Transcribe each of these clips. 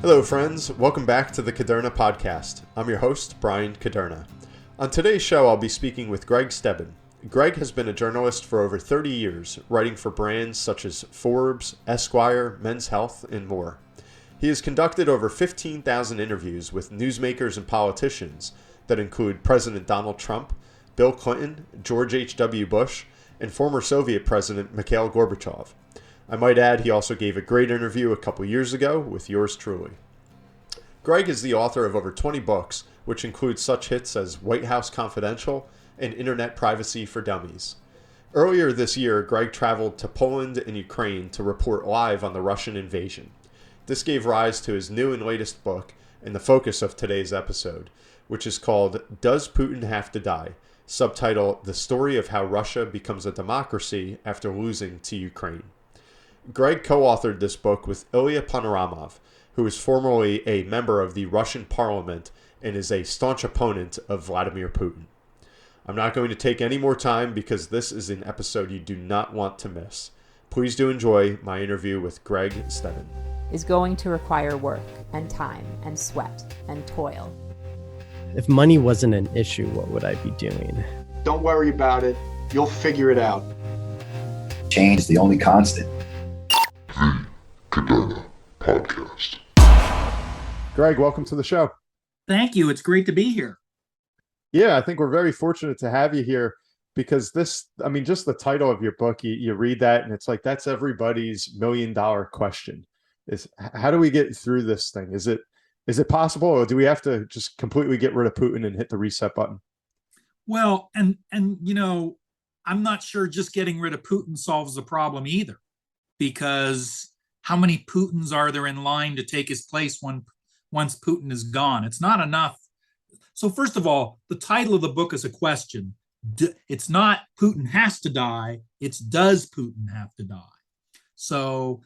Hello, friends. Welcome back to the Caderna Podcast. I'm your host, Brian Caderna. On today's show, I'll be speaking with Gregg Stebben. Gregg has been a journalist for over 30 years, writing for brands such as Forbes, Esquire, Men's Health, and more. He has conducted over 15,000 interviews with newsmakers and politicians that include President Donald Trump, Bill Clinton, George H.W. Bush, and former Soviet President Mikhail Gorbachev. I might add he also gave a great interview a couple years ago with yours truly. Gregg is the author of over 20 books, which include such hits as White House Confidential and Internet Privacy for Dummies. Earlier this year, Gregg traveled to Poland and Ukraine to report live on the Russian invasion. This gave rise to his new and latest book and the focus of today's episode, which is called Does Putin Have to Die? Subtitle, The Story of How Russia Becomes a Democracy After Losing to Ukraine. Gregg co-authored this book with Ilya Ponomarev, who is formerly a member of the Russian parliament and is a staunch opponent of Vladimir Putin. I'm not going to take any more time because this is an episode you do not want to miss. Please do enjoy my interview with Gregg Stebben. Is going to require work and time and sweat and toil. If money wasn't an issue, what would I be doing? Don't worry about it. You'll figure it out. Change is the only constant. The Caderna Podcast. Gregg, welcome to the show. Thank you. It's great to be here. Yeah, I think we're very fortunate to have you here because just the title of your book, you read that and it's like, that's everybody's $1 million question is how do we get through this thing? Is it possible, or do we have to just completely get rid of Putin and hit the reset button? Well, and I'm not sure just getting rid of Putin solves the problem either, because how many Putins are there in line to take his place once Putin is gone? It's not enough. So first of all, the title of the book is a question. It's not Putin has to die. It's does Putin have to die? So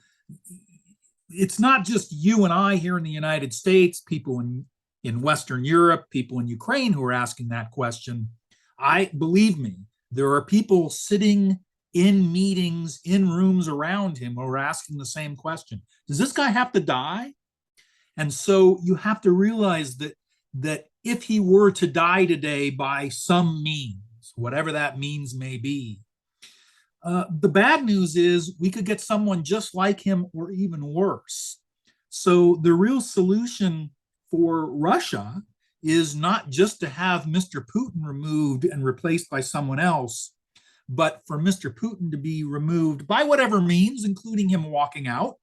it's not just you and I here in the United States, people in Western Europe, people in Ukraine who are asking that question. Believe me, there are people sitting in meetings, in rooms around him who are asking the same question. Does this guy have to die? And so you have to realize that if he were to die today by some means, whatever that means may be, the bad news is we could get someone just like him or even worse. So the real solution for Russia is not just to have Mr. Putin removed and replaced by someone else, but for Mr. Putin to be removed by whatever means, including him walking out,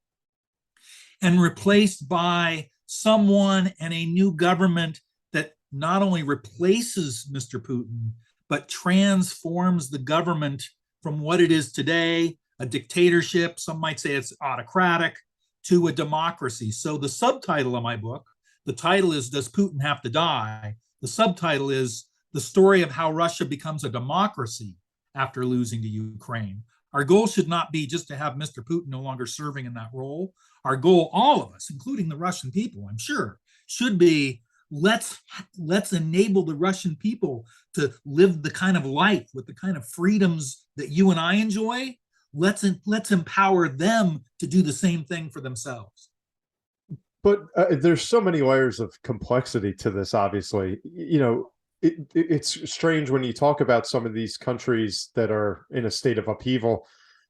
and replaced by someone and a new government that not only replaces Mr. Putin, but transforms the government from what it is today, a dictatorship, some might say it's autocratic, to a democracy. So the subtitle of my book, the title is Does Putin Have to Die? The subtitle is The Story of How Russia Becomes a Democracy After Losing to Ukraine. Our goal should not be just to have Mr. Putin no longer serving in that role. Our goal, all of us, including the Russian people, I'm sure, should be let's enable the Russian people to live the kind of life with the kind of freedoms that you and I enjoy. Let's empower them to do the same thing for themselves. But there's so many layers of complexity to this, obviously. It's strange when you talk about some of these countries that are in a state of upheaval.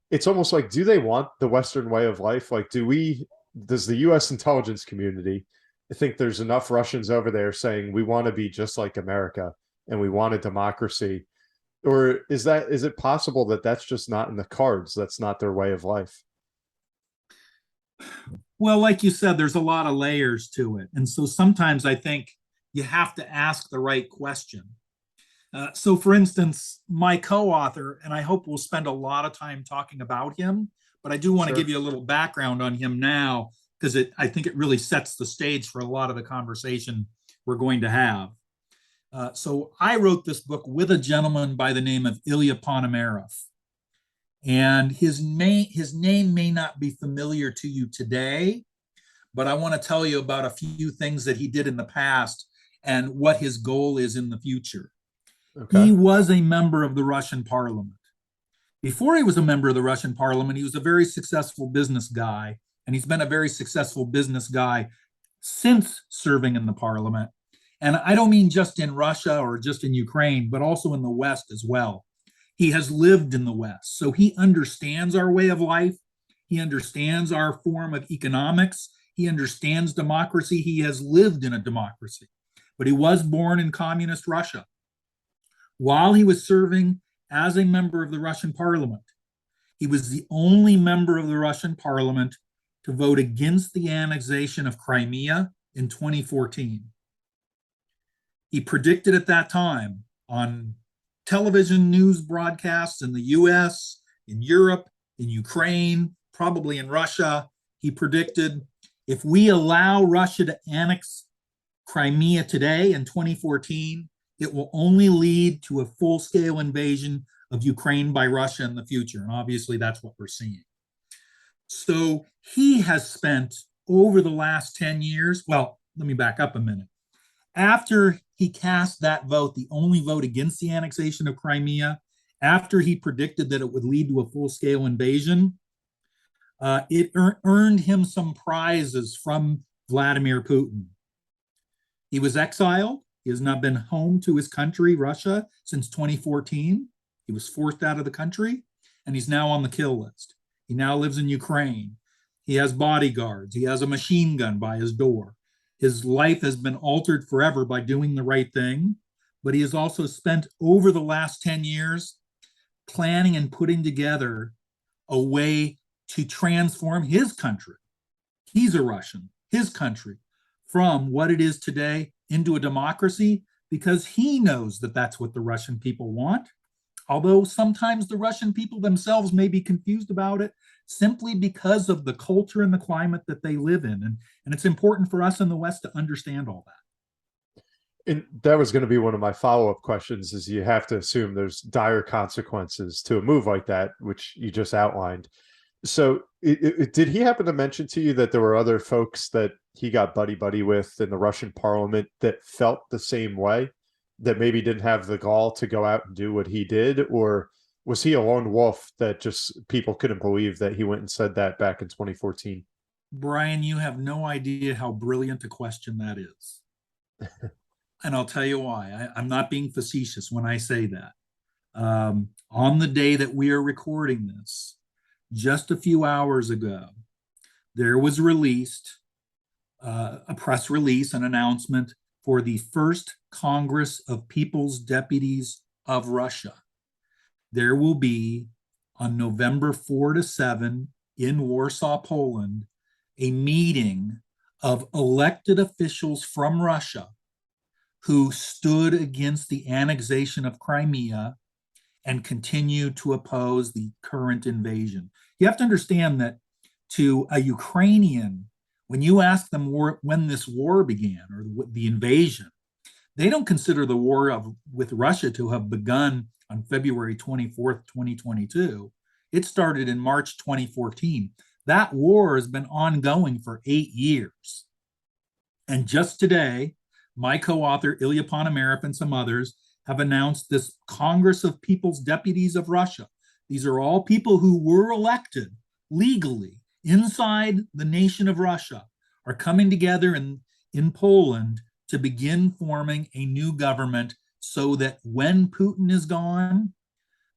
It's almost like, do they want the Western way of life? Like, does the U.S. intelligence community think there's enough Russians over there saying we want to be just like America and we want a democracy? Or is it possible that that's just not in the cards? That's not their way of life? Well, like you said, there's a lot of layers to it. And so sometimes I think you have to ask the right question. So for instance, my co-author, and I hope we'll spend a lot of time talking about him, but I do want to give you a little background on him now, because I think it really sets the stage for a lot of the conversation we're going to have. So I wrote this book with a gentleman by the name of Ilya Ponomarev. And his name may not be familiar to you today, but I want to tell you about a few things that he did in the past and what his goal is in the future. Okay. He was a member of the Russian parliament. Before he was a member of the Russian parliament, he was a very successful business guy, and he's been a very successful business guy since serving in the parliament. And I don't mean just in Russia or just in Ukraine, but also in the West as well. He has lived in the West, so he understands our way of life. He understands our form of economics. He understands democracy. He has lived in a democracy, but he was born in communist Russia. While he was serving as a member of the Russian parliament, he was the only member of the Russian parliament to vote against the annexation of Crimea in 2014. He predicted at that time on television news broadcasts in the US, in Europe, in Ukraine, probably in Russia, he predicted if we allow Russia to annex Crimea today in 2014, it will only lead to a full-scale invasion of Ukraine by Russia in the future. And obviously that's what we're seeing. So he has spent over the last 10 years, well, let me back up a minute. After he cast that vote, the only vote against the annexation of Crimea, after he predicted that it would lead to a full-scale invasion, it earned him some prizes from Vladimir Putin. He was exiled. He has not been home to his country, Russia, since 2014. He was forced out of the country, and he's now on the kill list. He now lives in Ukraine. He has bodyguards. He has a machine gun by his door. His life has been altered forever by doing the right thing, but he has also spent over the last 10 years planning and putting together a way to transform his country. He's a Russian, his country, from what it is today into a democracy, because he knows that that's what the Russian people want. Although sometimes the Russian people themselves may be confused about it simply because of the culture and the climate that they live in. And it's important for us in the West to understand all that. And that was going to be one of my follow-up questions, is you have to assume there's dire consequences to a move like that, which you just outlined. So did he happen to mention to you that there were other folks that he got buddy-buddy with in the Russian parliament that felt the same way, that maybe didn't have the gall to go out and do what he did? Or was he a lone wolf that just people couldn't believe that he went and said that back in 2014? Brian, you have no idea how brilliant a question that is. And I'll tell you why. I'm not being facetious when I say that. On the day that we are recording this, just a few hours ago, there was released a press release, an announcement for the first Congress of People's Deputies of Russia. There will be, on November 4 to 7 in Warsaw, Poland, a meeting of elected officials from Russia who stood against the annexation of Crimea and continue to oppose the current invasion. You have to understand that to a Ukrainian, when you ask them when this war began or the invasion, they don't consider the war with Russia to have begun on February 24th, 2022. It started in March 2014. That war has been ongoing for 8 years. And just today, my co-author, Ilya Ponomarev, and some others have announced this Congress of People's Deputies of Russia. These are all people who were elected legally inside the nation of Russia, are coming together in Poland to begin forming a new government so that when Putin is gone,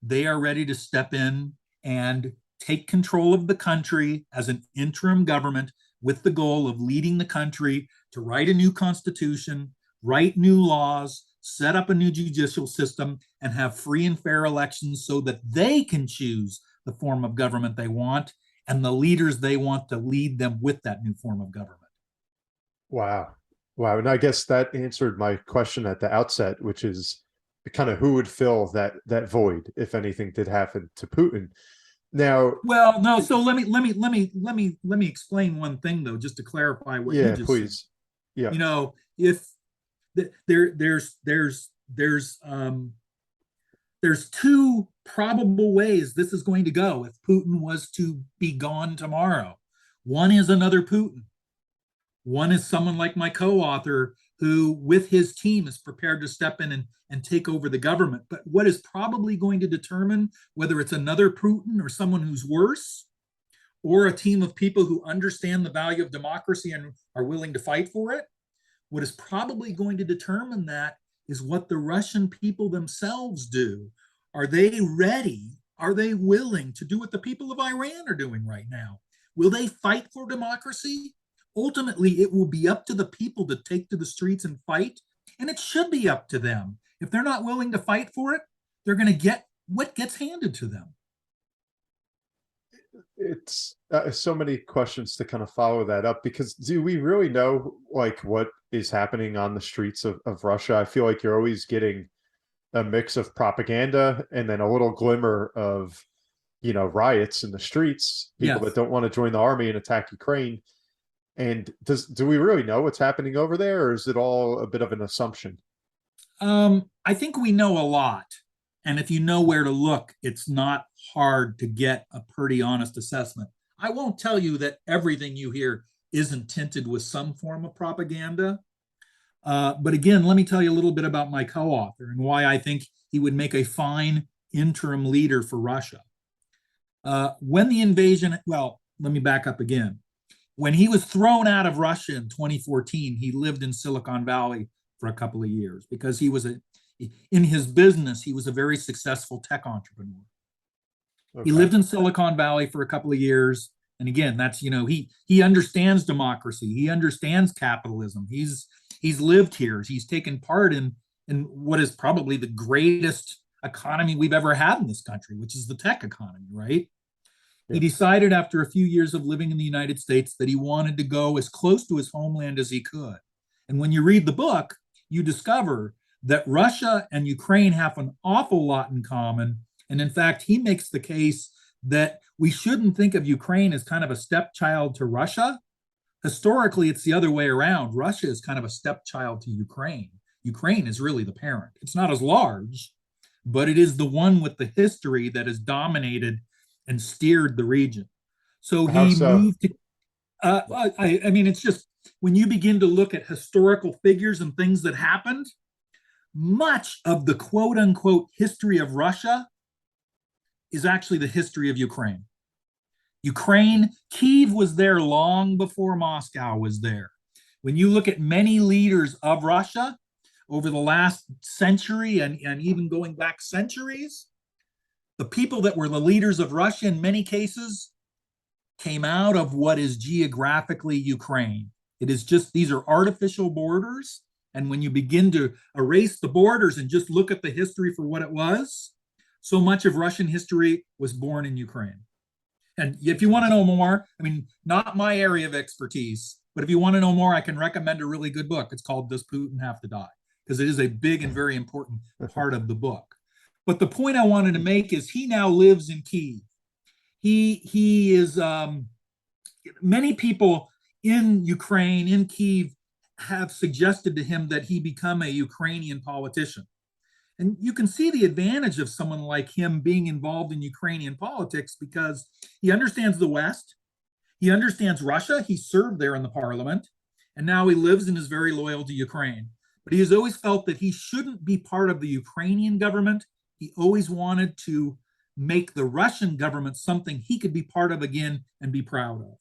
they are ready to step in and take control of the country as an interim government with the goal of leading the country to write a new constitution, write new laws, set up a new judicial system, and have free and fair elections so that they can choose the form of government they want and the leaders they want to lead them with that new form of government. Wow. And I guess that answered my question at the outset, which is kind of who would fill that void if anything did happen to Putin. Now, well, no. So let me explain one thing though, just to clarify what you just please. said. Yeah. You know, if there's two probable ways this is going to go if Putin was to be gone tomorrow. One is another Putin. One is someone like my co-author who, with his team, is prepared to step in and take over the government. But what is probably going to determine whether it's another Putin or someone who's worse, or a team of people who understand the value of democracy and are willing to fight for it. What is probably going to determine that is what the Russian people themselves do. Are they ready? Are they willing to do what the people of Iran are doing right now? Will they fight for democracy? Ultimately, it will be up to the people to take to the streets and fight, and it should be up to them. If they're not willing to fight for it, they're going to get what gets handed to them. It's so many questions to kind of follow that up, because do we really know like what is happening on the streets of Russia? I feel like you're always getting a mix of propaganda and then a little glimmer of, you know, riots in the streets, people that don't want to join the army and attack Ukraine. And do we really know what's happening over there, or is it all a bit of an assumption? I think we know a lot. And if you know where to look, it's not hard to get a pretty honest assessment. I won't tell you that everything you hear isn't tinted with some form of propaganda. But again, let me tell you a little bit about my co-author and why I think he would make a fine interim leader for Russia. When the invasion, well, let me back up again. When he was thrown out of Russia in 2014, he lived in Silicon Valley for a couple of years because he was in his business, he was a very successful tech entrepreneur. Okay. He lived in Silicon Valley for a couple of years. And again, that's, you know, he understands democracy. He understands capitalism. He's lived here. He's taken part in what is probably the greatest economy we've ever had in this country, which is the tech economy, right? Yeah. He decided after a few years of living in the United States that he wanted to go as close to his homeland as he could. And when you read the book, you discover that Russia and Ukraine have an awful lot in common. And in fact, he makes the case that we shouldn't think of Ukraine as kind of a stepchild to Russia. Historically, it's the other way around. Russia is kind of a stepchild to Ukraine. Ukraine is really the parent. It's not as large, but it is the one with the history that has dominated and steered the region. So he moved to, I mean, it's just, when you begin to look at historical figures and things that happened, much of the quote unquote history of Russia is actually the history of Ukraine. Kyiv was there long before Moscow was there. When you look at many leaders of Russia over the last century and even going back centuries, the people that were the leaders of Russia in many cases came out of what is geographically Ukraine. It is just, these are artificial borders. And when you begin to erase the borders and just look at the history for what it was, so much of Russian history was born in Ukraine. And if you want to know more, I mean, not my area of expertise, but if you want to know more, I can recommend a really good book. It's called Does Putin Have to Die? Because it is a big and very important part of the book. But the point I wanted to make is he now lives in Kyiv. He is, many people in Ukraine, in Kyiv, have suggested to him that he become a Ukrainian politician. And you can see the advantage of someone like him being involved in Ukrainian politics because he understands the West, he understands Russia, he served there in the parliament, and now he lives and is very loyal to Ukraine. But he has always felt that he shouldn't be part of the Ukrainian government. He always wanted to make the Russian government something he could be part of again and be proud of.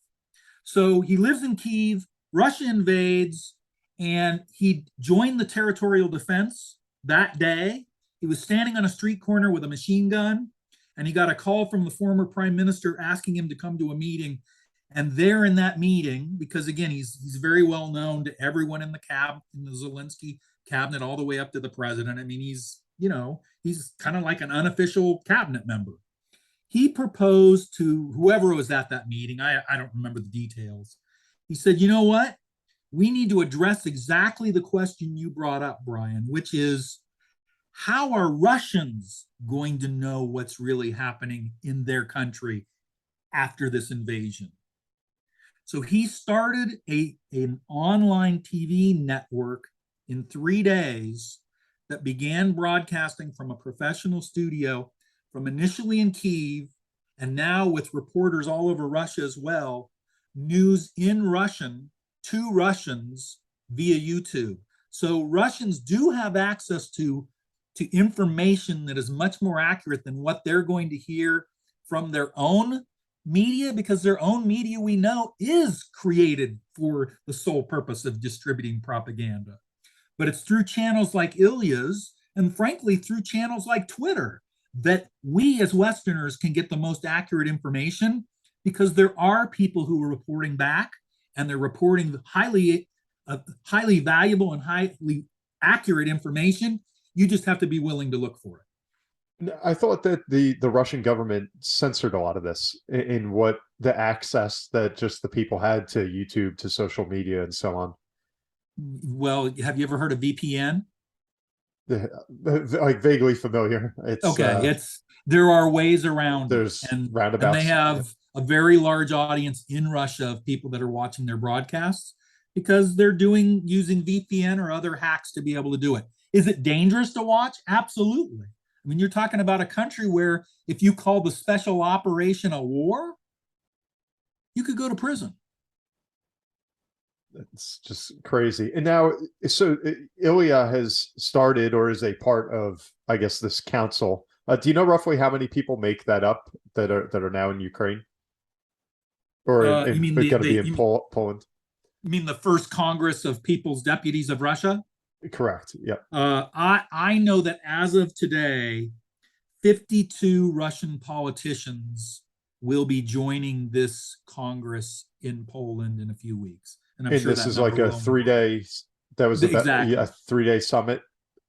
So he lives in Kyiv, Russia invades, and he joined the territorial defense that day. He was standing on a street corner with a machine gun, and he got a call from the former prime minister asking him to come to a meeting. And there in that meeting, because again, he's very well known to everyone in the in the Zelensky cabinet, all the way up to the president. I mean, he's kind of like an unofficial cabinet member. He proposed to whoever was at that meeting, I don't remember the details. He said, you know what? We need to address exactly the question you brought up, Brian, which is, how are Russians going to know what's really happening in their country after this invasion? So he started an online TV network in 3 days that began broadcasting from a professional studio from initially in Kyiv, and now with reporters all over Russia as well, news in Russian to Russians via YouTube. So Russians do have access to information that is much more accurate than what they're going to hear from their own media, because their own media, we know, is created for the sole purpose of distributing propaganda. But it's through channels like Ilya's, and frankly, through channels like Twitter, that we as Westerners can get the most accurate information, because there are people who are reporting back, and they're reporting highly valuable and highly accurate information. You just have to be willing to look for it. I thought that the Russian government censored a lot of this in what the access that just the people had to YouTube, to social media, and so on. Well, have you ever heard of VPN? Like vaguely familiar. It's okay. There are ways around. There's and roundabouts. And they have a very large audience in Russia of people that are watching their broadcasts because they're using VPN or other hacks to be able to do it. Is it dangerous to watch? Absolutely. I mean, you're talking about a country where if you call the special operation a war, you could go to prison. It's just crazy. And now, so Ilya has started, or is a part of, I guess, this council. Do you know roughly how many people make that up that are now in Ukraine, or going to be in Poland? You mean the first Congress of People's Deputies of Russia? Correct. Yeah. I know that as of today, 52 Russian politicians will be joining this Congress in Poland in a few weeks. And I'm sure this is like a 3-day. That was exactly a 3-day summit.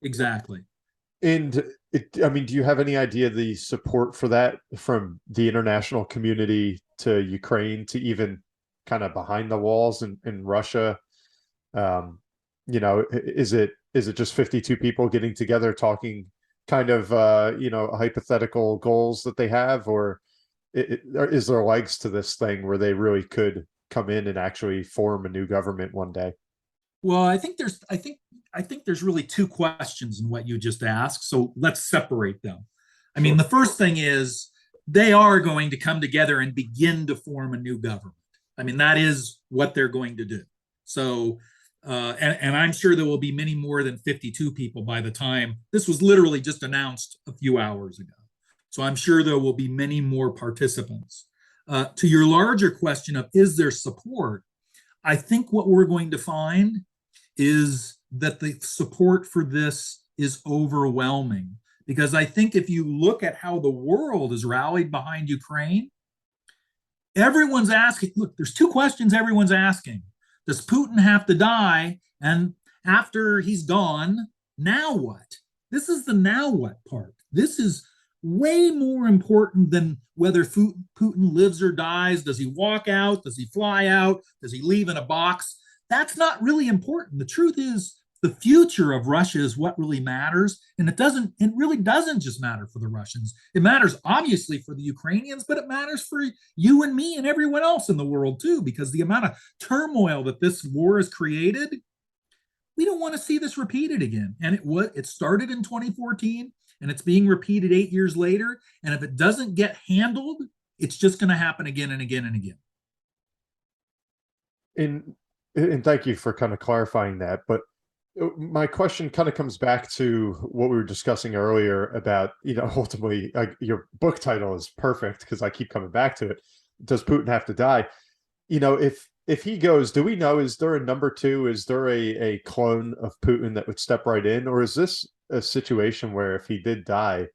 Exactly. And I mean, do you have any idea the support for that from the international community to Ukraine to even kind of behind the walls in Russia? Is it just 52 people getting together talking kind of hypothetical goals that they have, or is there legs to this thing where they really could come in and actually form a new government one day? Well, I think there's really two questions in what you just asked. So let's separate them. I mean, the first thing is they are going to come together and begin to form a new government. I mean, that is what they're going to do. So, and I'm sure there will be many more than 52 people by the time this was literally just announced a few hours ago. So I'm sure there will be many more participants. To your larger question of is there support, I think what we're going to find is that the support for this is overwhelming. Because I think if you look at how the world is rallied behind Ukraine, everyone's asking, look, there's two questions everyone's asking. Does Putin have to die? And after he's gone, now what? This is the now what part. This is way more important than whether Putin lives or dies. Does he walk out? Does he fly out? Does he leave in a box? That's not really important. The truth is the future of Russia is what really matters. And it really doesn't just matter for the Russians. It matters obviously for the Ukrainians, but it matters for you and me and everyone else in the world too, because the amount of turmoil that this war has created, we don't want to see this repeated again. And it started in 2014 and it's being repeated 8 years later. And if it doesn't get handled, it's just going to happen again and again and again. And thank you for kind of clarifying that. But my question kind of comes back to what we were discussing earlier about, ultimately, your book title is perfect because I keep coming back to it. Does Putin have to die? If he goes, do we know, is there a number two? Is there a clone of Putin that would step right in? Or is this a situation where if he did die,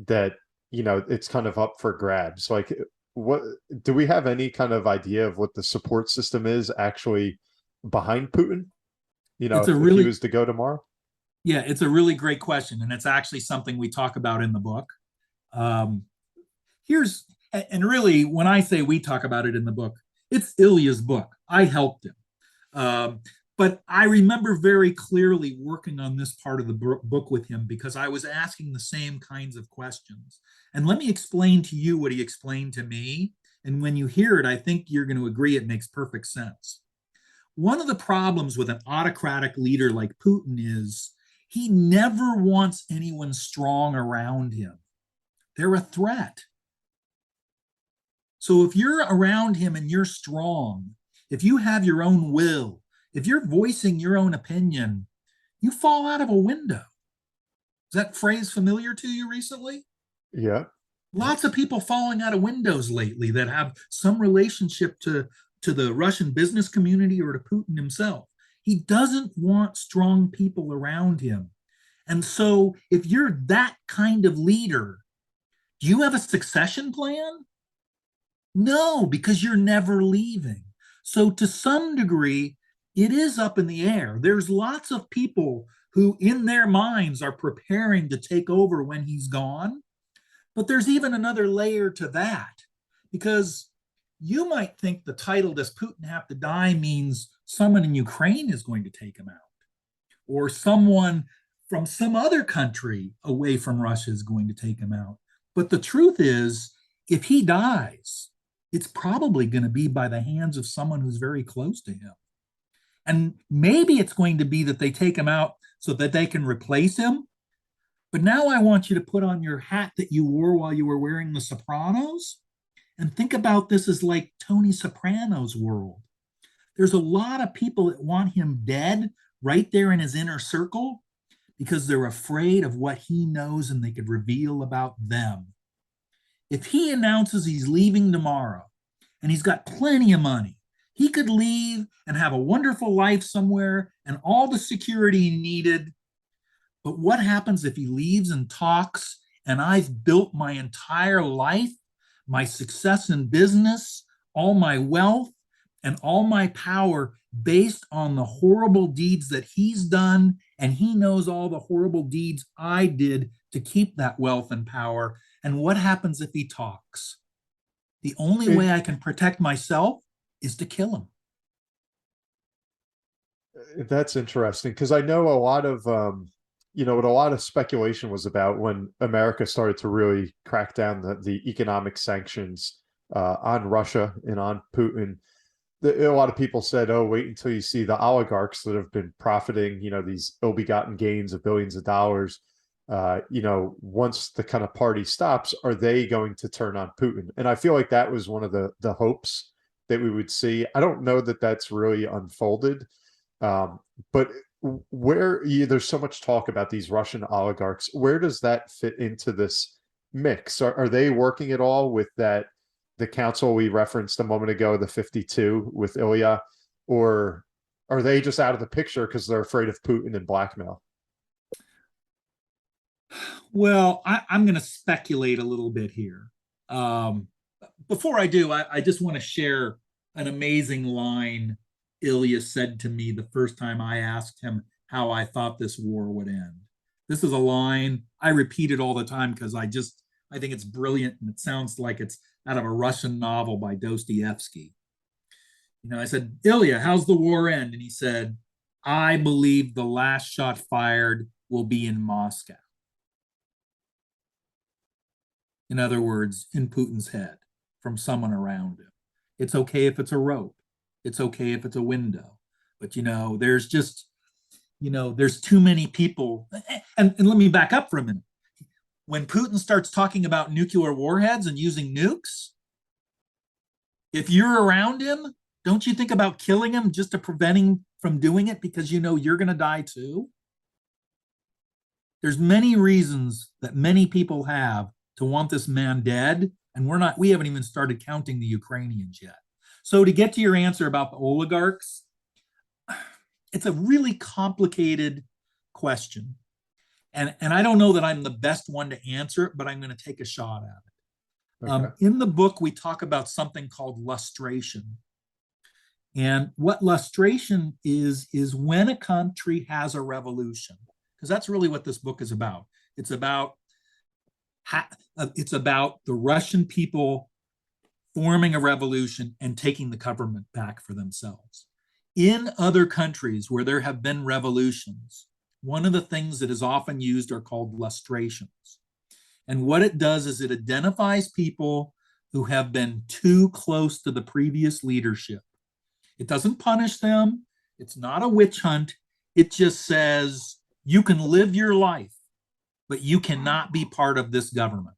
that, it's kind of up for grabs? Like, what do we have any kind of idea of what the support system is actually behind Putin? If he was to go tomorrow? Yeah, it's a really great question. And it's actually something we talk about in the book. And really, when I say we talk about it in the book, it's Ilya's book. I helped him. But I remember very clearly working on this part of the book with him because I was asking the same kinds of questions. And let me explain to you what he explained to me. And when you hear it, I think you're going to agree it makes perfect sense. One of the problems with an autocratic leader like Putin is he never wants anyone strong around him. They're a threat. So if you're around him and you're strong, if you have your own will, if you're voicing your own opinion, you fall out of a window. Is that phrase familiar to you recently? Yeah. Lots of people falling out of windows lately that have some relationship to the Russian business community or to Putin himself. He doesn't want strong people around him. And so, if you're that kind of leader, do you have a succession plan? No, because you're never leaving. So, to some degree, it is up in the air. There's lots of people who, in their minds, are preparing to take over when he's gone. But there's even another layer to that, because you might think the title, Does Putin Have to Die, means someone in Ukraine is going to take him out, or someone from some other country away from Russia is going to take him out. But the truth is, if he dies, it's probably going to be by the hands of someone who's very close to him. And maybe it's going to be that they take him out so that they can replace him. But now I want you to put on your hat that you wore while you were wearing The Sopranos and think about this as like Tony Soprano's world. There's a lot of people that want him dead right there in his inner circle because they're afraid of what he knows and they could reveal about them. If he announces he's leaving tomorrow and he's got plenty of money, he could leave and have a wonderful life somewhere and all the security he needed. But what happens if he leaves and talks, and I've built my entire life, my success in business, all my wealth, and all my power based on the horrible deeds that he's done, and he knows all the horrible deeds I did to keep that wealth and power. And what happens if he talks? The only way I can protect myself is to kill him. That's interesting, because I know a lot of what a lot of speculation was about when America started to really crack down the economic sanctions on Russia and on Putin. A lot of people said, oh, wait until you see the oligarchs that have been profiting, these ill-begotten gains of billions of dollars. Once the kind of party stops, are they going to turn on Putin? And I feel like that was one of the hopes that we would see. I don't know that that's really unfolded, but there's so much talk about these Russian oligarchs. Where does that fit into this mix? Are they working at all with the council we referenced a moment ago, the 52 with Ilya, or are they just out of the picture because they're afraid of Putin and blackmail? Well, I'm going to speculate a little bit here. Before I do, I just want to share an amazing line Ilya said to me the first time I asked him how I thought this war would end. This is a line I repeat it all the time because I think it's brilliant, and it sounds like it's out of a Russian novel by Dostoevsky. I said, Ilya, how's the war end? And he said, I believe the last shot fired will be in Moscow. In other words, in Putin's head, from someone around him. It's okay if it's a rope. It's okay if it's a window. But, there's just, there's too many people. And let me back up for a minute. When Putin starts talking about nuclear warheads and using nukes, if you're around him, don't you think about killing him just to prevent him from doing it because you're going to die too? There's many reasons that many people have to want this man dead, and we haven't even started counting the Ukrainians yet. So to get to your answer about the oligarchs, it's a really complicated question. And I don't know that I'm the best one to answer it, but I'm going to take a shot at it. Okay. In the book, we talk about something called lustration. And what lustration is when a country has a revolution, because that's really what this book is about. It's about the Russian people forming a revolution and taking the government back for themselves. In other countries where there have been revolutions, one of the things that is often used are called lustrations. And what it does is it identifies people who have been too close to the previous leadership. It doesn't punish them. It's not a witch hunt. It just says, you can live your life, but you cannot be part of this government.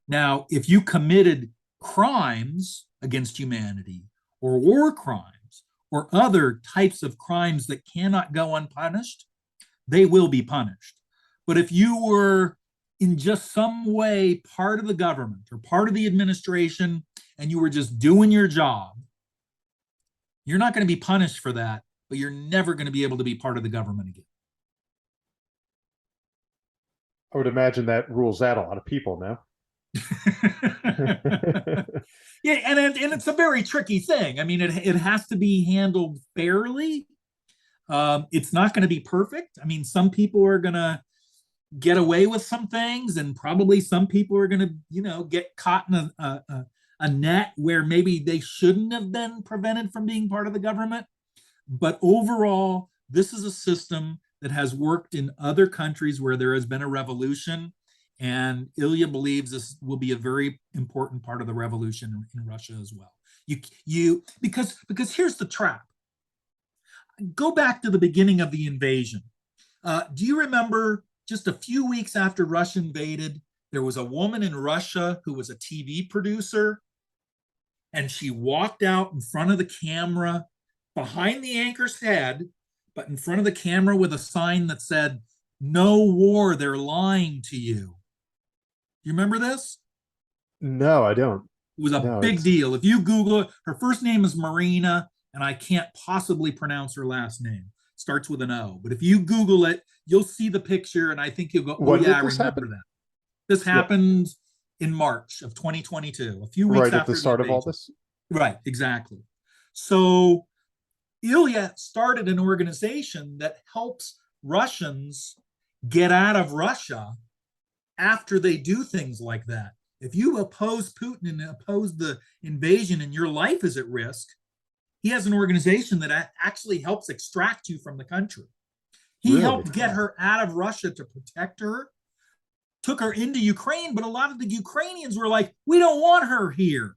Now, if you committed crimes against humanity or war crimes or other types of crimes that cannot go unpunished, they will be punished. But if you were in just some way part of the government or part of the administration and you were just doing your job, you're not going to be punished for that, but you're never going to be able to be part of the government again. I would imagine that rules out a lot of people now. Yeah, and it's a very tricky thing. I mean, it has to be handled fairly. It's not going to be perfect. I mean, some people are going to get away with some things, and probably some people are going to, get caught in a net where maybe they shouldn't have been prevented from being part of the government. But overall, this is a system that has worked in other countries where there has been a revolution. And Ilya believes this will be a very important part of the revolution in Russia as well. Because here's the trap. Go back to the beginning of the invasion. Do you remember just a few weeks after Russia invaded, there was a woman in Russia who was a TV producer, and she walked out in front of the camera behind the anchor's head, but in front of the camera with a sign that said, "No war, they're lying to you." You remember this? No, I don't. It was a big deal. If you Google it, her first name is Marina, and I can't possibly pronounce her last name. It starts with an O. But if you Google it, you'll see the picture, and I think you'll go, "Oh, yeah, I remember that." This happened in March of 2022, a few weeks right after at the start of all this. Right, exactly. So Ilya started an organization that helps Russians get out of Russia after they do things like that. If you oppose Putin and oppose the invasion and your life is at risk, he has an organization that actually helps extract you from the country. He helped get her out of Russia to protect her, took her into Ukraine, but a lot of the Ukrainians were like, "We don't want her here."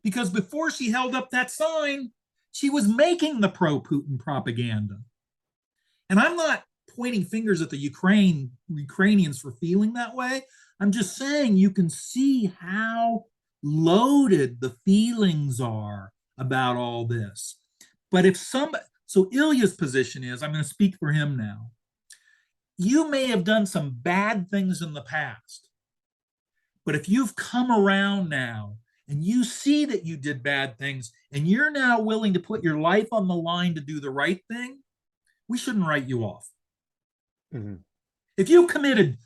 Because before she held up that sign, she was making the pro-Putin propaganda. And I'm not pointing fingers at the Ukrainians for feeling that way. I'm just saying you can see how loaded the feelings are about all this. But so Ilya's position is, I'm going to speak for him now. You may have done some bad things in the past, but if you've come around now and you see that you did bad things and you're now willing to put your life on the line to do the right thing, we shouldn't write you off. Mm-hmm. If you committed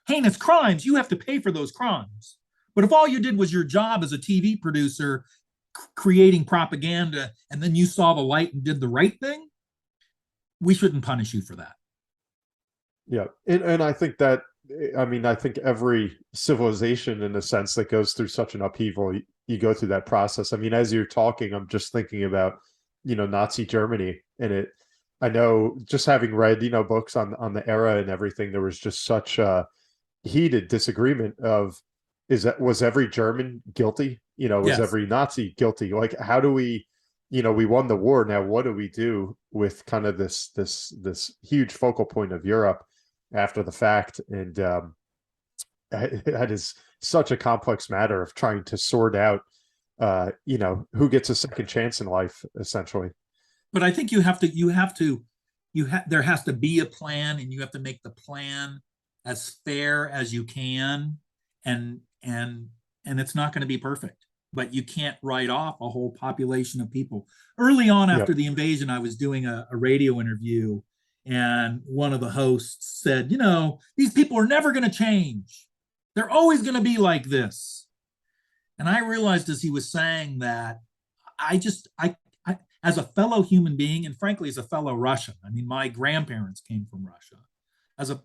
heinous crimes, you have to pay for those crimes. But if all you did was your job as a TV producer, creating propaganda, and then you saw the light and did the right thing, we shouldn't punish you for that. Yeah. And I think that, I think every civilization, in a sense, that goes through such an upheaval, you go through that process. I mean, as you're talking, I'm just thinking about, Nazi Germany, and I know, just having read, books on the era and everything, there was just such a heated disagreement of, was every German guilty? Was Yes. every Nazi guilty? Like, how do we, we won the war. Now, what do we do with kind of this huge focal point of Europe after the fact? And that is such a complex matter of trying to sort out, who gets a second chance in life, essentially. But I think there has to be a plan, and you have to make the plan as fair as you can. And it's not going to be perfect, but you can't write off a whole population of people. Early on after the invasion, I was doing a radio interview, and one of the hosts said, these people are never going to change. They're always going to be like this. And I realized as he was saying that, I as a fellow human being, and frankly, as a fellow Russian, I mean, my grandparents came from Russia,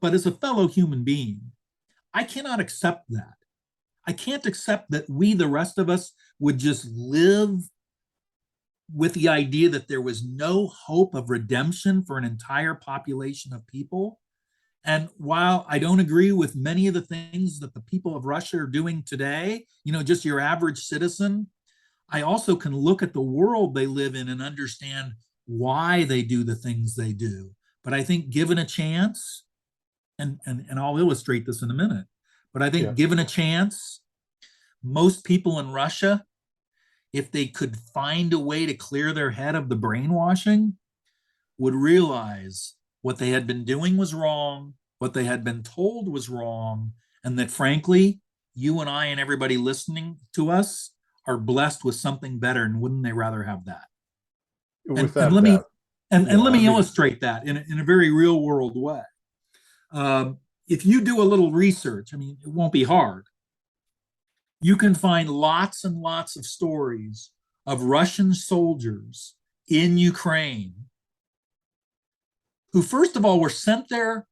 but as a fellow human being, I cannot accept that. I can't accept that we, the rest of us, would just live with the idea that there was no hope of redemption for an entire population of people. And while I don't agree with many of the things that the people of Russia are doing today, just your average citizen, I also can look at the world they live in and understand why they do the things they do. But I think given a chance, and I'll illustrate this in a minute, but I think given a chance, most people in Russia, if they could find a way to clear their head of the brainwashing, would realize what they had been doing was wrong, what they had been told was wrong, and that frankly, you and I and everybody listening to us are blessed with something better, and wouldn't they rather have that? Without And a let me doubt. and Yeah, let me I mean, illustrate that in a very real world way. If you do a little research, I mean, it won't be hard. You can find lots and lots of stories of Russian soldiers in Ukraine who, first of all, were sent there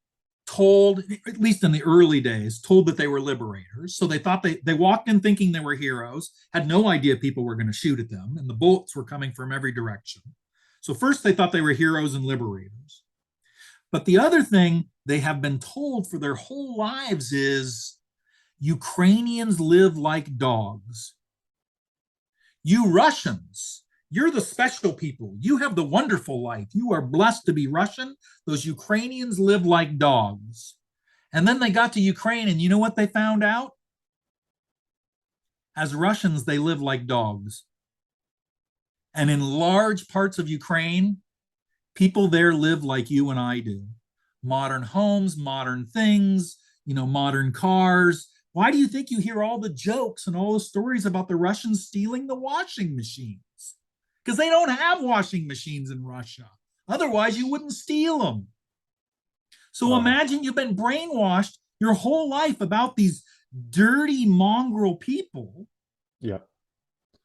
told, at least in the early days, told that they were liberators. So they thought they walked in thinking they were heroes, had no idea people were going to shoot at them, and the bullets were coming from every direction. So first they thought they were heroes and liberators. But the other thing they have been told for their whole lives is Ukrainians live like dogs. You Russians, you're the special people. You have the wonderful life. You are blessed to be Russian. Those Ukrainians live like dogs. And then they got to Ukraine, and you know what they found out? As Russians, they live like dogs. And in large parts of Ukraine, people there live like you and I do. Modern homes, modern things, modern cars. Why do you think you hear all the jokes and all the stories about the Russians stealing the washing machines? Because they don't have washing machines in Russia. Otherwise, you wouldn't steal them. So imagine you've been brainwashed your whole life about these dirty mongrel people. Yeah.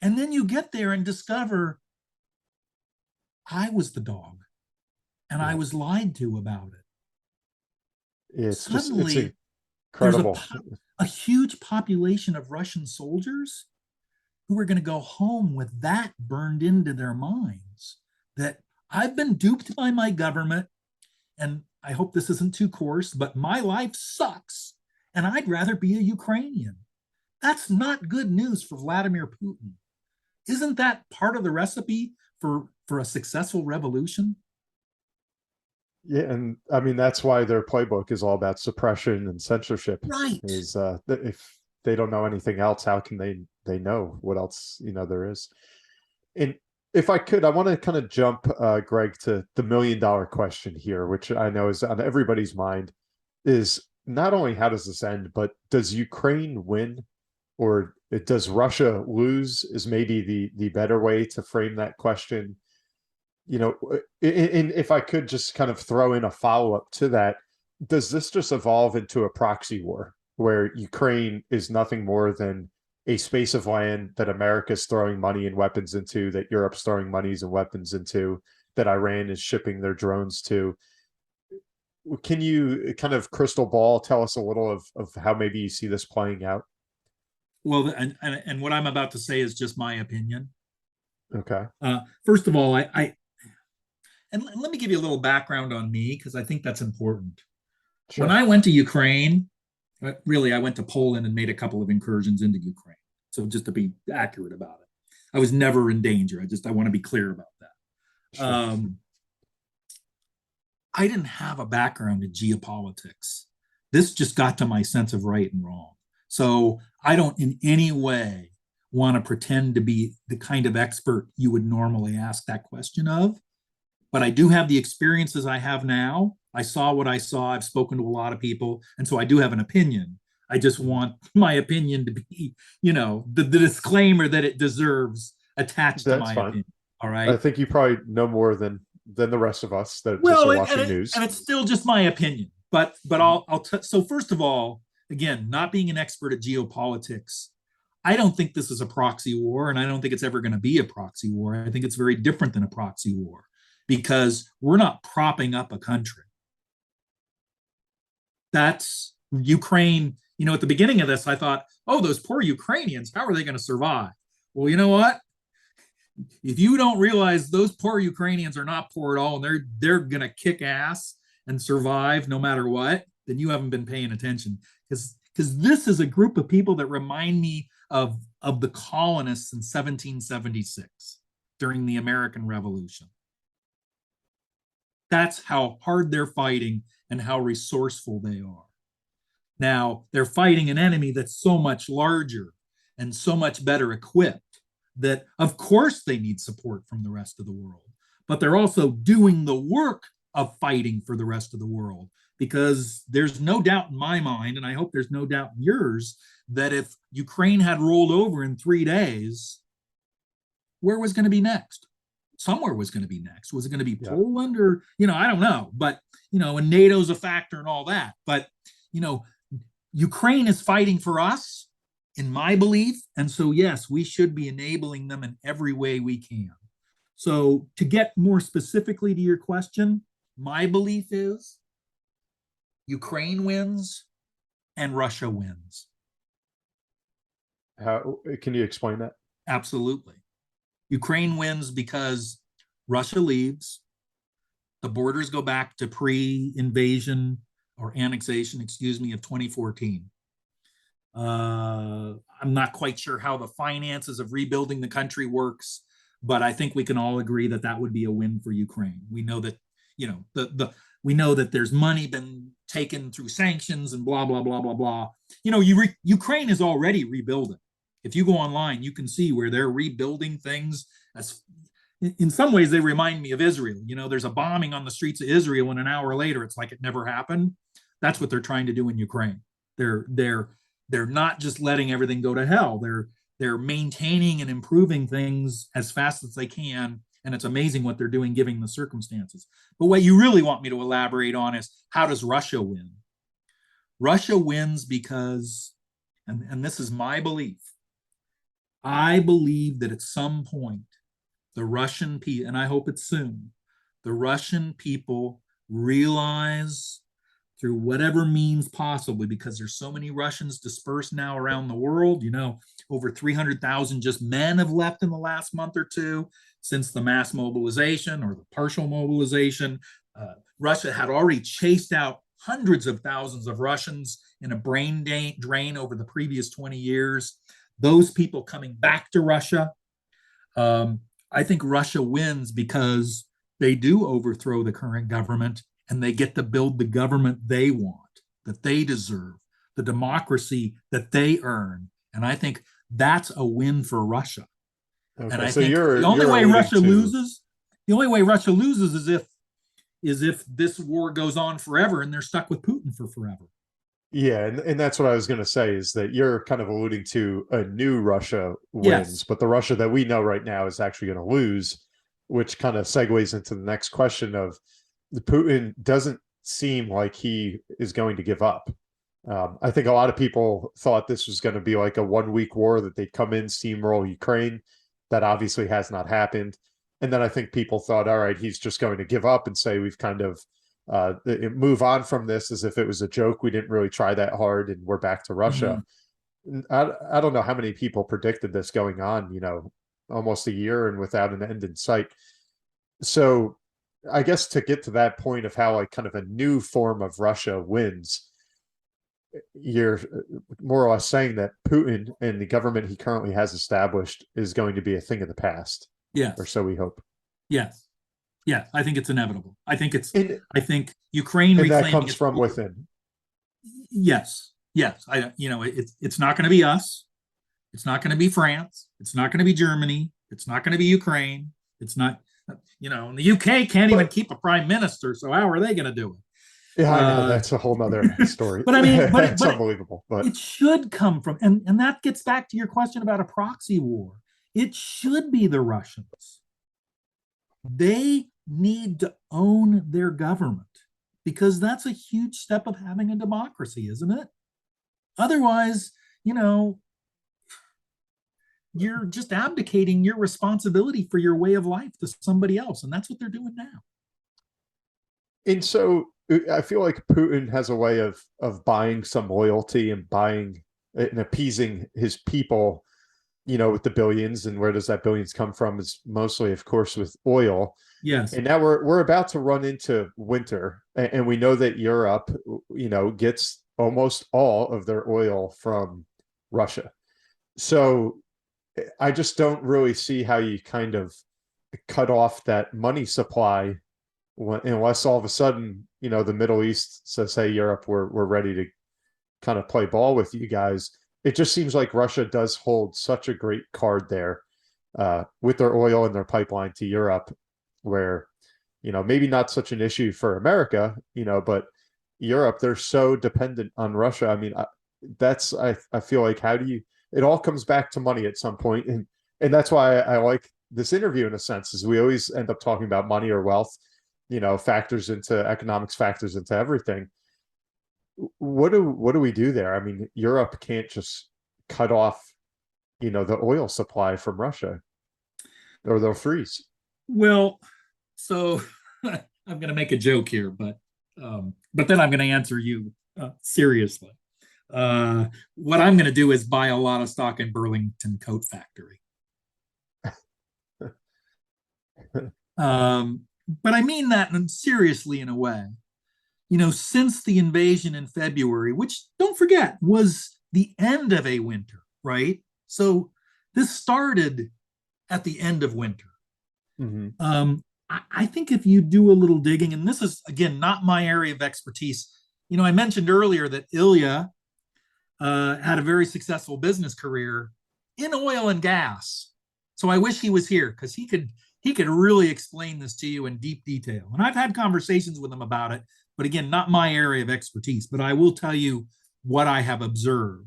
And then you get there and discover I was the dog, and I was lied to about it. It's Suddenly, it's incredible. There's a huge population of Russian soldiers who are going to go home with that burned into their minds, that I've been duped by my government, and I hope this isn't too coarse, but my life sucks, and I'd rather be a Ukrainian. That's not good news for Vladimir Putin. Isn't that part of the recipe for a successful revolution? Yeah, and I mean that's why their playbook is all about suppression and censorship. Right. Is if they don't know anything else, how can they know what else there is? And if I could, I want to kind of jump, Greg, to the $1 million question here, which I know is on everybody's mind. Is not only how does this end, but does Ukraine win, or does Russia lose? Is maybe the better way to frame that question. And if I could just kind of throw in a follow-up to that, does this just evolve into a proxy war where Ukraine is nothing more than a space of land that America's throwing money and weapons into, that Europe's throwing monies and weapons into, that Iran is shipping their drones to? Can you kind of crystal ball tell us a little of how maybe you see this playing out? Well, and what I'm about to say is just my opinion. Okay. First of all, and let me give you a little background on me, because I think that's important. Sure. When I went to Ukraine, really, I went to Poland and made a couple of incursions into Ukraine. So just to be accurate about it, I was never in danger. I want to be clear about that. Sure. I didn't have a background in geopolitics. This just got to my sense of right and wrong. So I don't in any way want to pretend to be the kind of expert you would normally ask that question of. But I do have the experiences I have now. I saw what I saw. I've spoken to a lot of people. And so I do have an opinion. I just want my opinion to be, the disclaimer that it deserves attached to my opinion. All right. I think you probably know more than the rest of us that just are watching news. And it's still just my opinion. But so first of all, again, not being an expert at geopolitics, I don't think this is a proxy war, and I don't think it's ever going to be a proxy war. I think it's very different than a proxy war, because we're not propping up a country. That's Ukraine. At the beginning of this, I thought, oh, those poor Ukrainians, how are they going to survive? Well, you know what? If you don't realize those poor Ukrainians are not poor at all, and they're going to kick ass and survive no matter what, then you haven't been paying attention. Because this is a group of people that remind me of the colonists in 1776 during the American Revolution. That's how hard they're fighting and how resourceful they are. Now, they're fighting an enemy that's so much larger and so much better equipped that, of course, they need support from the rest of the world. But they're also doing the work of fighting for the rest of the world, because there's no doubt in my mind, and I hope there's no doubt in yours, that if Ukraine had rolled over in 3 days, where was going to be next? Somewhere was going to be next. Was it going to be Poland or, I don't know. But, and NATO's a factor and all that. But, Ukraine is fighting for us, in my belief. And so, yes, we should be enabling them in every way we can. So to get more specifically to your question, my belief is Ukraine wins and Russia wins. How can you explain that? Absolutely. Ukraine wins because Russia leaves. The borders go back to pre-invasion or annexation, of 2014. I'm not quite sure how the finances of rebuilding the country works, but I think we can all agree that that would be a win for Ukraine. We know that, we know that there's money been taken through sanctions and blah, blah, blah, blah, blah. Ukraine is already rebuilding. If you go online, you can see where they're rebuilding things. In some ways, they remind me of Israel. There's a bombing on the streets of Israel, and an hour later, it's like it never happened. That's what they're trying to do in Ukraine. They're not just letting everything go to hell. They're maintaining and improving things as fast as they can, and it's amazing what they're doing given the circumstances. But what you really want me to elaborate on is, how does Russia win? Russia wins because, and this is my belief, I believe that at some point, the Russian people, and I hope it's soon, the Russian people realize through whatever means possibly, because there's so many Russians dispersed now around the world, over 300,000 just men have left in the last month or two since the mass mobilization or the partial mobilization. Russia had already chased out hundreds of thousands of Russians in a brain drain over the previous 20 years. Those people coming back to Russia, I think Russia wins because they do overthrow the current government and they get to build the government they want, that they deserve, the democracy that they earn. And I think that's a win for Russia. Okay, and I so think the only way Russia loses is if this war goes on forever and they're stuck with Putin for forever. Yeah, and that's what I was going to say, is that you're kind of alluding to a new Russia wins, but the Russia that we know right now is actually going to lose, which kind of segues into the next question of Putin doesn't seem like he is going to give up. I think a lot of people thought this was going to be like a 1-week war, that they'd come in, steamroll Ukraine. That obviously has not happened. And then I think people thought, all right, he's just going to give up and say we've kind of move on from this as if it was a joke. We didn't really try that hard and we're back to Russia. I don't know how many people predicted this going on, almost a year and without an end in sight. So I guess to get to that point of how kind of a new form of Russia wins, you're more or less saying that Putin and the government he currently has established is going to be a thing of the past. Yes. Or so we hope. Yes. Yeah, I think it's inevitable. I think Ukraine, and that comes from within. Yes. It's not going to be us. It's not going to be France. It's not going to be Germany. It's not going to be Ukraine. It's not, and the UK can't even keep a prime minister. So how are they going to do it? Yeah, I know, that's a whole nother story. But I mean, it's unbelievable. But it should come from, and that gets back to your question about a proxy war. It should be the Russians. They need to own their government, because that's a huge step of having a democracy, isn't it? Otherwise, you're just abdicating your responsibility for your way of life to somebody else. And that's what they're doing now. And so I feel like Putin has a way of buying some loyalty and buying and appeasing his people, with the billions. And where does that billions come from? Is mostly, of course, with oil. Yes. And now we're about to run into winter, and we know that Europe, gets almost all of their oil from Russia. So I just don't really see how you kind of cut off that money supply unless all of a sudden, the Middle East says, hey, Europe, we're ready to kind of play ball with you guys. It just seems like Russia does hold such a great card there with their oil and their pipeline to Europe, where, maybe not such an issue for America, but, Europe, they're so dependent on Russia. I mean, I feel like, how do you, it all comes back to money at some point. And that's why I like this interview in a sense, is we always end up talking about money or wealth, factors into economics, factors into everything. What do we do there? I mean, Europe can't just cut off, the oil supply from Russia, or they'll freeze. Well, so I'm going to make a joke here, but then I'm going to answer you seriously. What I'm going to do is buy a lot of stock in Burlington Coat Factory. But I mean that seriously in a way. Since the invasion in February, which, don't forget, was the end of a winter, right? So this started at the end of winter. Mm-hmm. I think if you do a little digging, and this is, again, not my area of expertise. I mentioned earlier that Ilya had a very successful business career in oil and gas. So I wish he was here, because he could really explain this to you in deep detail. And I've had conversations with him about it, but again, not my area of expertise. But I will tell you what I have observed.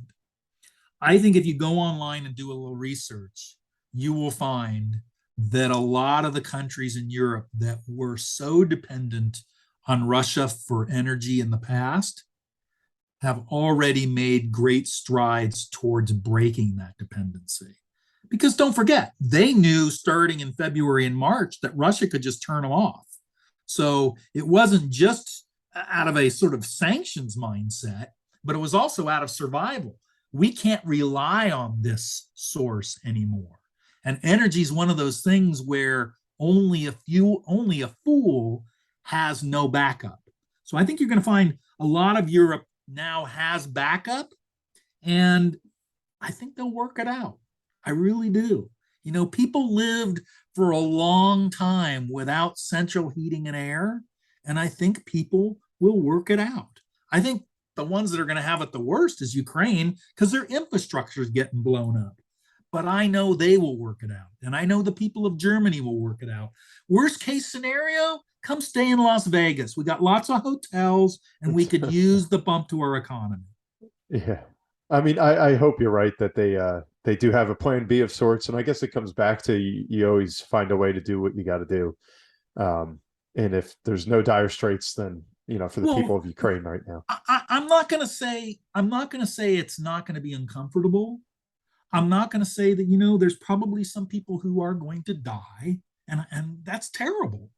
I think if you go online and do a little research, you will find that a lot of the countries in Europe that were so dependent on Russia for energy in the past have already made great strides towards breaking that dependency. Because don't forget, they knew starting in February and March that Russia could just turn them off. So it wasn't just out of a sort of sanctions mindset, but it was also out of survival. We can't rely on this source anymore. And energy is one of those things where only a fool has no backup. So I think you're going to find a lot of Europe now has backup, and I think they'll work it out. I really do. People lived for a long time without central heating and air, and I think people will work it out. I think the ones that are going to have it the worst is Ukraine, because their infrastructure is getting blown up. But I know they will work it out. And I know the people of Germany will work it out. Worst case scenario, come stay in Las Vegas. We got lots of hotels, and we could use the bump to our economy. Yeah. I mean, I hope you're right that they do have a plan B of sorts. And I guess it comes back to you always find a way to do what you got to do. And if there's no dire straits, then, for the people of Ukraine right now. I'm not going to say it's not going to be uncomfortable. I'm not going to say that, there's probably some people who are going to die, and that's terrible.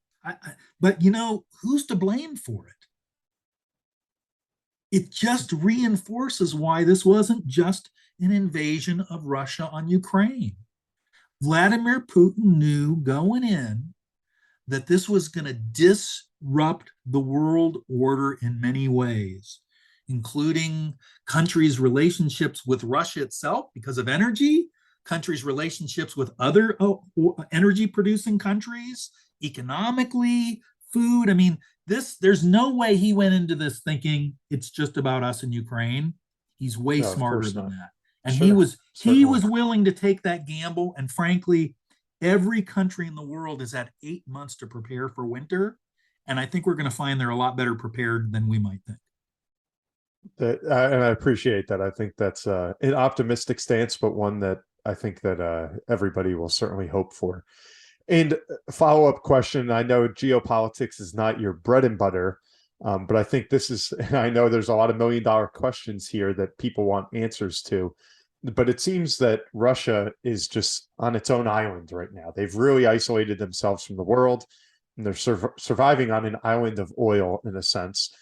But who's to blame for it? It just reinforces why this wasn't just an invasion of Russia on Ukraine. Vladimir Putin knew going in that this was going to disrupt the world order in many ways, including countries' relationships with Russia itself because of energy, countries' relationships with other energy-producing countries, economically, food. I mean, there's no way he went into this thinking it's just about us in Ukraine. He's way smarter than that. And sure, he was willing to take that gamble. And frankly, every country in the world has had 8 months to prepare for winter. And I think we're going to find they're a lot better prepared than we might think. And I appreciate that. I think that's an optimistic stance, but one that I think that everybody will certainly hope for. And follow-up question, I know geopolitics is not your bread and butter, but I think this is, I know there's a lot of million-dollar questions here that people want answers to, but it seems that Russia is just on its own island right now. They've really isolated themselves from the world, and they're surviving on an island of oil in a sense.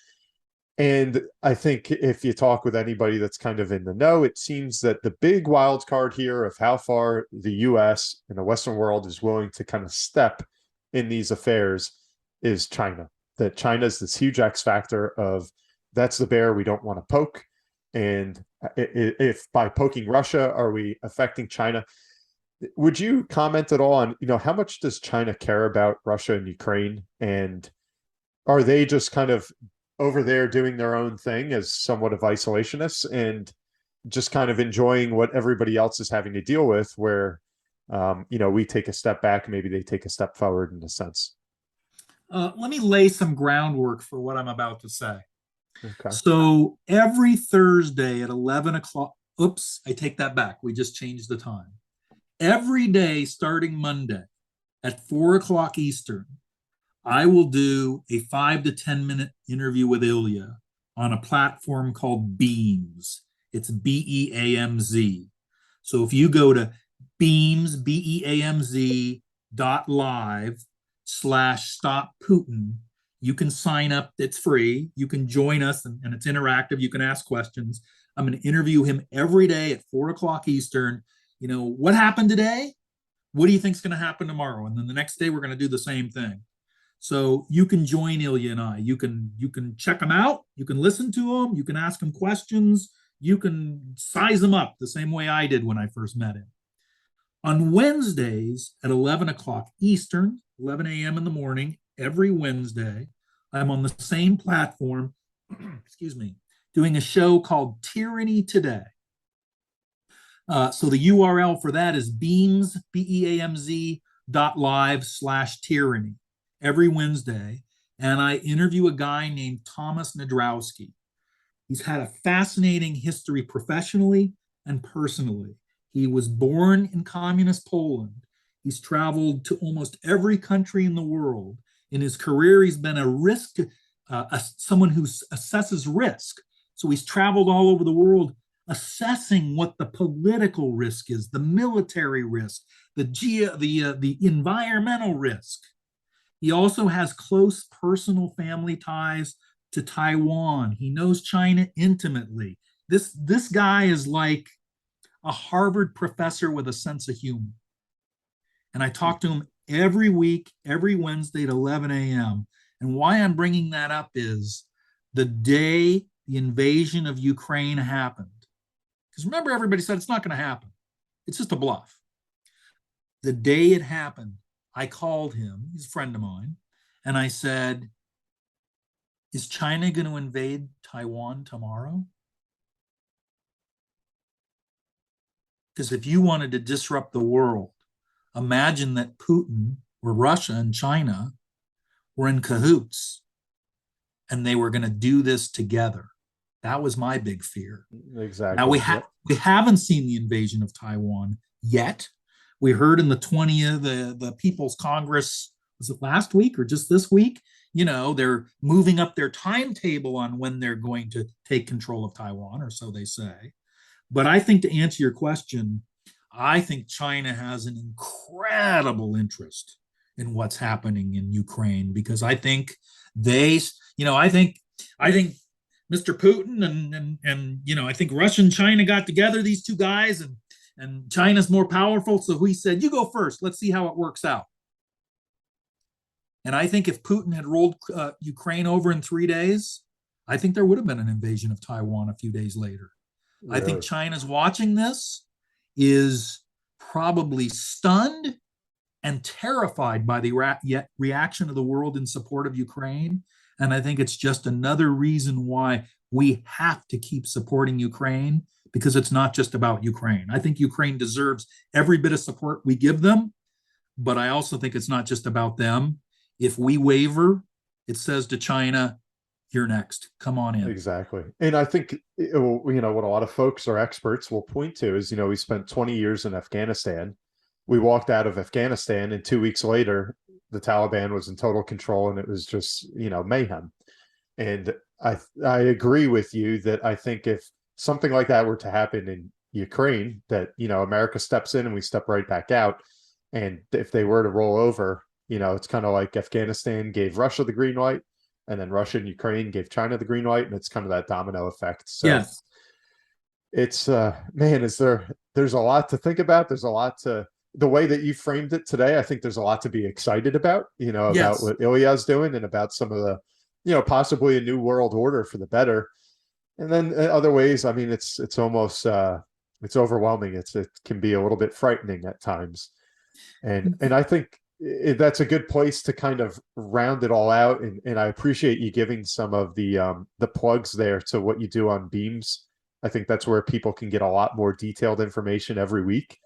And I think if you talk with anybody that's kind of in the know, it seems that the big wild card here of how far the US and the Western world is willing to kind of step in these affairs is China. That China is this huge X factor of that's the bear we don't want to poke. And if by poking Russia, are we affecting China? Would you comment at all on, how much does China care about Russia and Ukraine? And are they just kind of over there doing their own thing as somewhat of isolationists and just kind of enjoying what everybody else is having to deal with, where, we take a step back, maybe they take a step forward in a sense? Let me lay some groundwork for what I'm about to say. Okay. So every Thursday at 11 o'clock, oops, I take that back. We just changed the time. Every day starting Monday at 4 o'clock Eastern, I will do a 5 to 10 minute interview with Ilya on a platform called Beams. It's BEAMZ. So if you go to Beams, BEAMZ.live/stop Putin, you can sign up. It's free. You can join us and it's interactive. You can ask questions. I'm going to interview him every day at 4 o'clock Eastern. You know, what happened today? What do you think is going to happen tomorrow? And then the next day, we're going to do the same thing. So you can join Ilya and I. You can check him out. You can listen to him. You can ask him questions. You can size him up the same way I did when I first met him. On Wednesdays at 11 o'clock Eastern, 11 a.m. in the morning, every Wednesday, I'm on the same platform, excuse me, doing a show called Tyranny Today. So the URL for that is beams, BEAMZ.live/tyranny every Wednesday. And I interview a guy named Thomas Nadrowski. He's had a fascinating history professionally and personally. He was born in communist Poland. He's traveled to almost every country in the world. In his career, he's been someone who assesses risk. So he's traveled all over the world assessing what the political risk is, the military risk, the environmental risk. He also has close personal family ties to Taiwan. He knows China intimately. This guy is like a Harvard professor with a sense of humor. And I talk to him every week, every Wednesday at 11 a.m. And why I'm bringing that up is the day the invasion of Ukraine happened. Because remember, everybody said it's not going to happen. It's just a bluff. The day it happened, I called him, he's a friend of mine, and I said, is China going to invade Taiwan tomorrow? Because if you wanted to disrupt the world, imagine that Putin or Russia and China were in cahoots and they were going to do this together. That was my big fear. Exactly. Now we haven't seen the invasion of Taiwan yet. We heard in the 20th, the People's Congress, was it last week or just this week? You know, they're moving up their timetable on when they're going to take control of Taiwan, or so they say. But I think, to answer your question, I think China has an incredible interest in what's happening in Ukraine, because I think I think Mr. Putin and I think Russia and China got together, these two guys, and China's more powerful. So he said, you go first. Let's see how it works out. And I think if Putin had rolled Ukraine over in 3 days, I think there would have been an invasion of Taiwan a few days later. Really? I think China's watching this, is probably stunned and terrified by the reaction of the world in support of Ukraine. And I think it's just another reason why we have to keep supporting Ukraine, because it's not just about Ukraine. I think Ukraine deserves every bit of support we give them, but I also think it's not just about them. If we waver, it says to China, you're next. Come on in. Exactly. And I think, what a lot of folks or experts will point to is, we spent 20 years in Afghanistan. We walked out of Afghanistan, and 2 weeks later, the Taliban was in total control, and it was just, mayhem. And I agree with you that I think if something like that were to happen in Ukraine, that, America steps in and we step right back out. And if they were to roll over, it's kind of like Afghanistan gave Russia the green light, and then Russia and Ukraine gave China the green light, and it's kind of that domino effect. So yes. It's there's a lot to think about. There's a lot to the way that you framed it today. I think there's a lot to be excited about, about what Ilya's doing, and about some of the, possibly a new world order for the better. And then in other ways, I mean, it's almost it's overwhelming. It can be a little bit frightening at times. And I think that's a good place to kind of round it all out. And I appreciate you giving some of the plugs there to what you do on Beams. I think that's where people can get a lot more detailed information every week.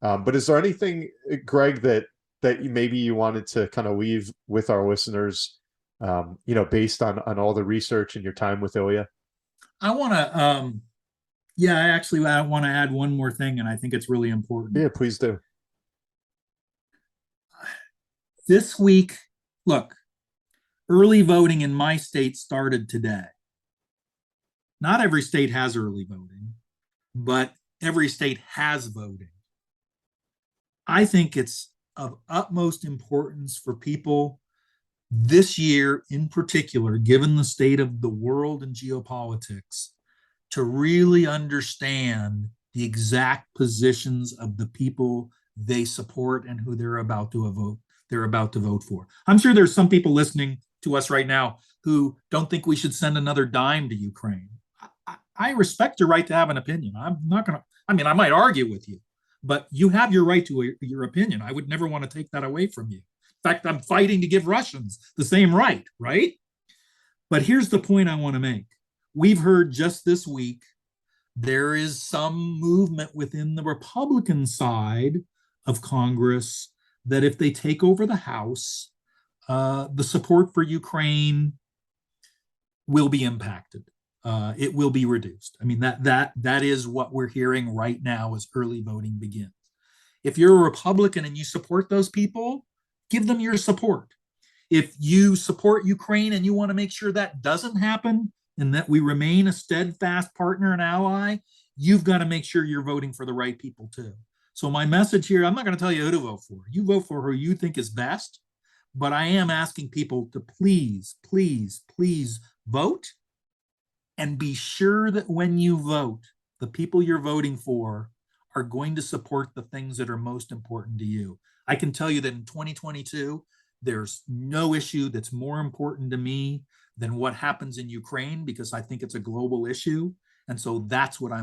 But is there anything, Gregg, that maybe you wanted to kind of leave with our listeners based on all the research and your time with Ilya? I want to, yeah, I want to add one more thing, and I think it's really important. Yeah, please do. This week, look, early voting in my state started today. Not every state has early voting, but every state has voting. I think it's of utmost importance for people this year in particular, given the state of the world and geopolitics, to really understand the exact positions of the people they support and who they're about to vote for. I'm sure there's some people listening to us right now who don't think we should send another dime to Ukraine. I respect your right to have an opinion. I'm not going to, I might argue with you, but you have your right to your opinion. I would never want to take that away from you. In fact, I'm fighting to give Russians the same right? But here's the point I want to make. We've heard just this week, there is some movement within the Republican side of Congress that if they take over the House, the support for Ukraine will be impacted. It will be reduced. That is what we're hearing right now as early voting begins. If you're a Republican and you support those people, give them your support. If you support Ukraine and you want to make sure that doesn't happen and that we remain a steadfast partner and ally, you've got to make sure you're voting for the right people too. So my message here, I'm not going to tell you who to vote for. You vote for who you think is best, but I am asking people to please, please, please vote, and be sure that when you vote, the people you're voting for are going to support the things that are most important to you. I can tell you that in 2022, there's no issue that's more important to me than what happens in Ukraine, because I think it's a global issue. And so that's what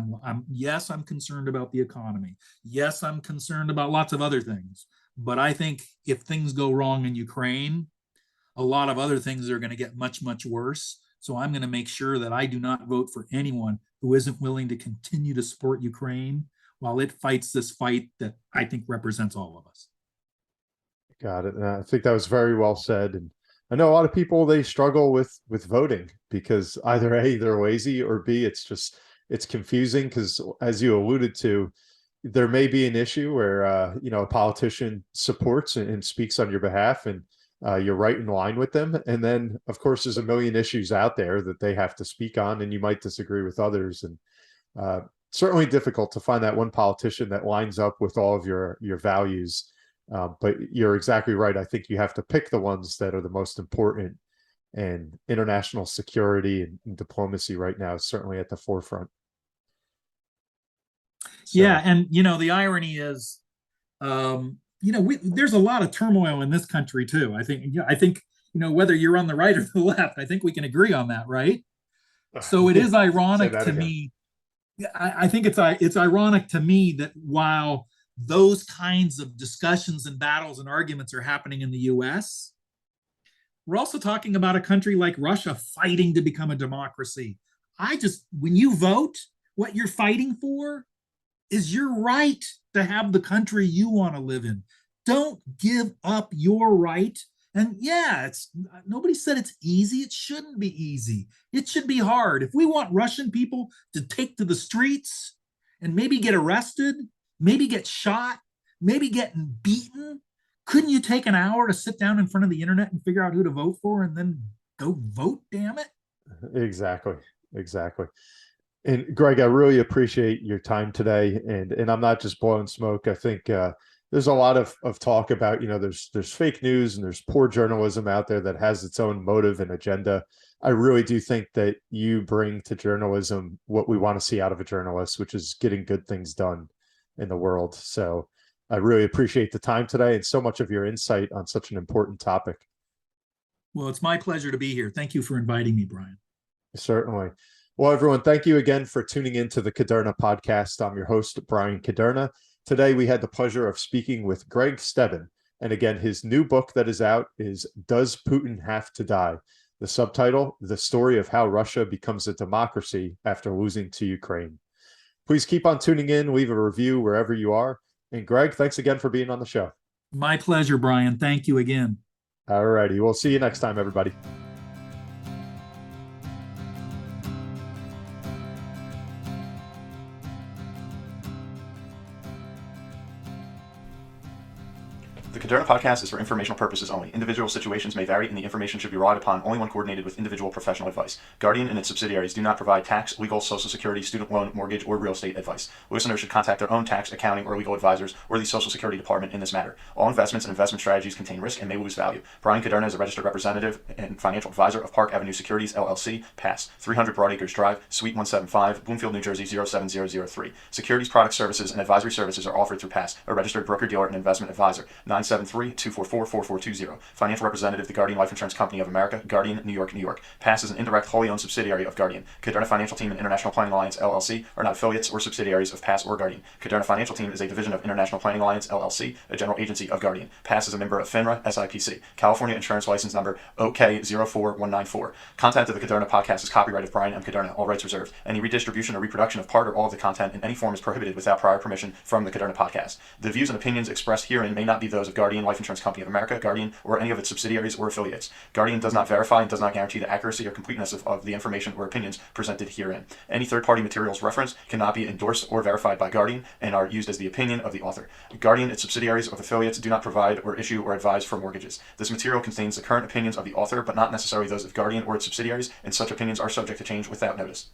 yes, I'm concerned about the economy. Yes, I'm concerned about lots of other things. But I think if things go wrong in Ukraine, a lot of other things are going to get much, much worse. So I'm going to make sure that I do not vote for anyone who isn't willing to continue to support Ukraine while it fights this fight that I think represents all of us. Got it. I think that was very well said. And I know a lot of people, they struggle with voting because either A, they're lazy, or B, it's confusing because, as you alluded to, there may be an issue where a politician supports and speaks on your behalf, and you're right in line with them. And then, of course, there's a million issues out there that they have to speak on, and you might disagree with others. And certainly difficult to find that one politician that lines up with all of your values. But you're exactly right. I think you have to pick the ones that are the most important, and international security and diplomacy right now is certainly at the forefront. So. Yeah. And, the irony is, there's a lot of turmoil in this country too. I think, whether you're on the right or the left, I think we can agree on that, right? So it is ironic to me. I think it's ironic to me that while those kinds of discussions and battles and arguments are happening in the US, we're also talking about a country like Russia fighting to become a democracy. When you vote, what you're fighting for is your right to have the country you want to live in. Don't give up your right. And yeah, nobody said it's easy. It shouldn't be easy. It should be hard. If we want Russian people to take to the streets and maybe get arrested, maybe get shot, maybe getting beaten, couldn't you take an hour to sit down in front of the internet and figure out who to vote for and then go vote, damn it? Exactly. And Gregg, I really appreciate your time today. And I'm not just blowing smoke. I think there's a lot of talk about, there's fake news and there's poor journalism out there that has its own motive and agenda. I really do think that you bring to journalism what we want to see out of a journalist, which is getting good things done in the world. So I really appreciate the time today and so much of your insight on such an important topic. Well, it's my pleasure to be here. Thank you for inviting me, Brian. Certainly. Well, everyone, thank you again for tuning in to the Kuderna podcast. I'm your host, Brian Kuderna. Today, we had the pleasure of speaking with Gregg Stebben. And again, his new book that is out is Does Putin Have to Die? The subtitle, The Story of How Russia Becomes a Democracy After Losing to Ukraine. Please keep on tuning in, leave a review wherever you are. And Gregg, thanks again for being on the show. My pleasure, Brian. Thank you again. All righty. We'll see you next time, everybody. Caderna Podcast is for informational purposes only. Individual situations may vary, and the information should be relied upon only when coordinated with individual professional advice. Guardian and its subsidiaries do not provide tax, legal, social security, student loan, mortgage, or real estate advice. Listeners should contact their own tax, accounting, or legal advisors or the Social Security Department in this matter. All investments and investment strategies contain risk and may lose value. Brian Caderna is a registered representative and financial advisor of Park Avenue Securities, LLC, PASS, 300 Broadacres Drive, Suite 175, Bloomfield, New Jersey, 07003. Securities, product services, and advisory services are offered through PASS, a registered broker-dealer and investment advisor, 973-244-4420. Financial representative, the Guardian Life Insurance Company of America, Guardian, New York, New York. PASS is an indirect, wholly owned subsidiary of Guardian. Caderna Financial Team and International Planning Alliance, LLC, are not affiliates or subsidiaries of PASS or Guardian. Caderna Financial Team is a division of International Planning Alliance, LLC, a general agency of Guardian. PASS is a member of FINRA, SIPC. California Insurance License Number OK04194. Content of the Caderna Podcast is copyright of Brian M. Caderna, all rights reserved. Any redistribution or reproduction of part or all of the content in any form is prohibited without prior permission from the Caderna Podcast. The views and opinions expressed herein may not be those of Guardian Life Insurance Company of America, Guardian, or any of its subsidiaries or affiliates. Guardian does not verify and does not guarantee the accuracy or completeness of the information or opinions presented herein. Any third-party materials referenced cannot be endorsed or verified by Guardian and are used as the opinion of the author. Guardian, its subsidiaries, or affiliates do not provide or issue or advise for mortgages. This material contains the current opinions of the author, but not necessarily those of Guardian or its subsidiaries, and such opinions are subject to change without notice.